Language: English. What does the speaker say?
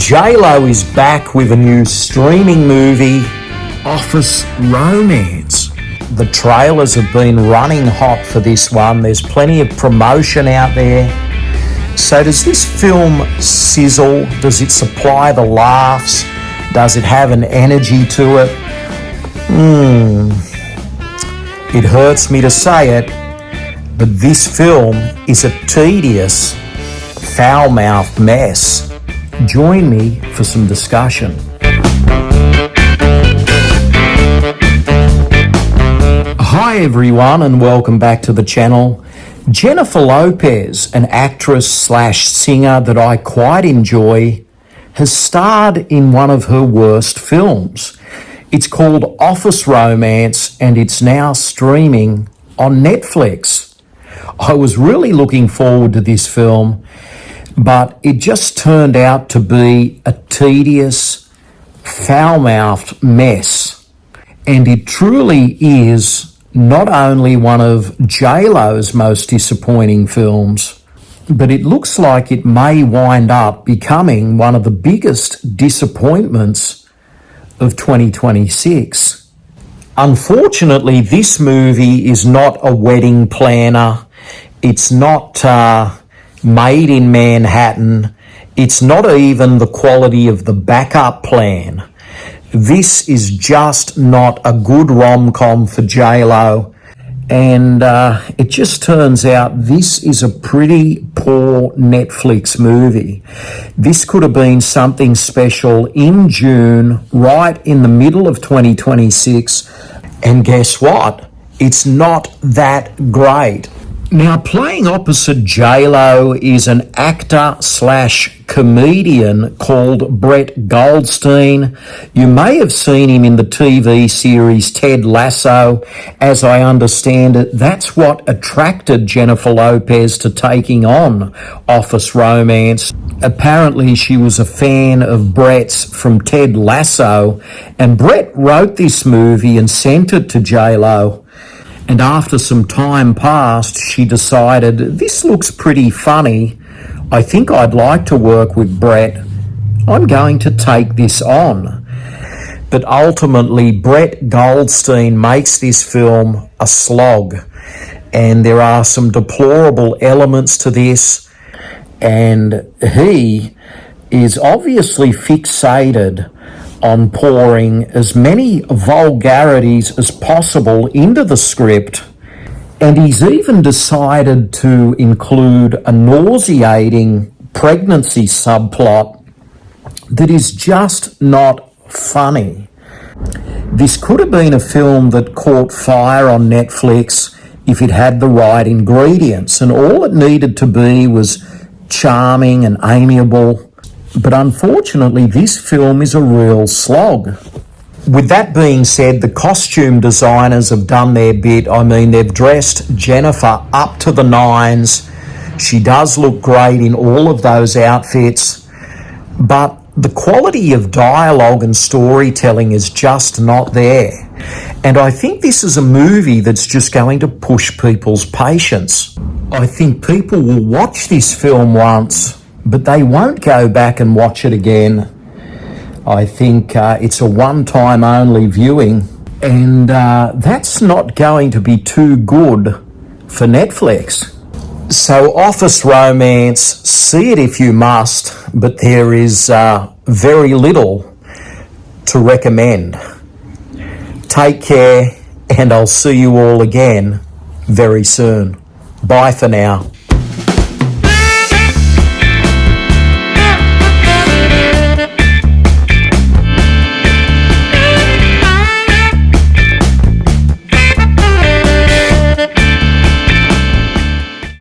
J-Lo is back with a new streaming movie, Office Romance. The trailers have been running hot for this one. There's plenty of promotion out there. So does this film sizzle? Does it supply the laughs? Does it have an energy to it? It hurts me to say it, but this film is a tedious, foul-mouthed mess. Join me for some discussion. Hi everyone and welcome back to the channel. Jennifer Lopez, an actress/singer that I quite enjoy, has starred in one of her worst films. It's called Office Romance and it's now streaming on Netflix. I was really looking forward to this film, but it just turned out to be a tedious, foul-mouthed mess. And it truly is not only one of J-Lo's most disappointing films, but it looks like it may wind up becoming one of the biggest disappointments of 2026. Unfortunately, this movie is not a wedding planner. It's not made in Manhattan. It's not even the quality of the backup plan. This is just not a good rom-com for J-Lo. And it just turns out this is a pretty poor Netflix movie. This could have been something special in June, right in the middle of 2026. And guess what? It's not that great. Now, playing opposite J-Lo is an actor/comedian called Brett Goldstein. You may have seen him in the TV series Ted Lasso. As I understand it, that's what attracted Jennifer Lopez to taking on Office Romance. Apparently, she was a fan of Brett's from Ted Lasso, and Brett wrote this movie and sent it to J-Lo. And after some time passed, she decided, this looks pretty funny. I think I'd like to work with Brett. I'm going to take this on. But ultimately, Brett Goldstein makes this film a slog. And there are some deplorable elements to this. And he is obviously fixated on pouring as many vulgarities as possible into the script, and he's even decided to include a nauseating pregnancy subplot that is just not funny. This could have been a film that caught fire on Netflix if it had the right ingredients, and all it needed to be was charming and amiable. But unfortunately, this film is a real slog. With that being said, the costume designers have done their bit. I mean, they've dressed Jennifer up to the nines. She does look great in all of those outfits. But the quality of dialogue and storytelling is just not there. And I think this is a movie that's just going to push people's patience. I think people will watch this film once, but they won't go back and watch it again. I think it's a one-time only viewing, and that's not going to be too good for Netflix. So Office Romance, see it if you must, but there is very little to recommend. Take care, and I'll see you all again very soon. Bye for now.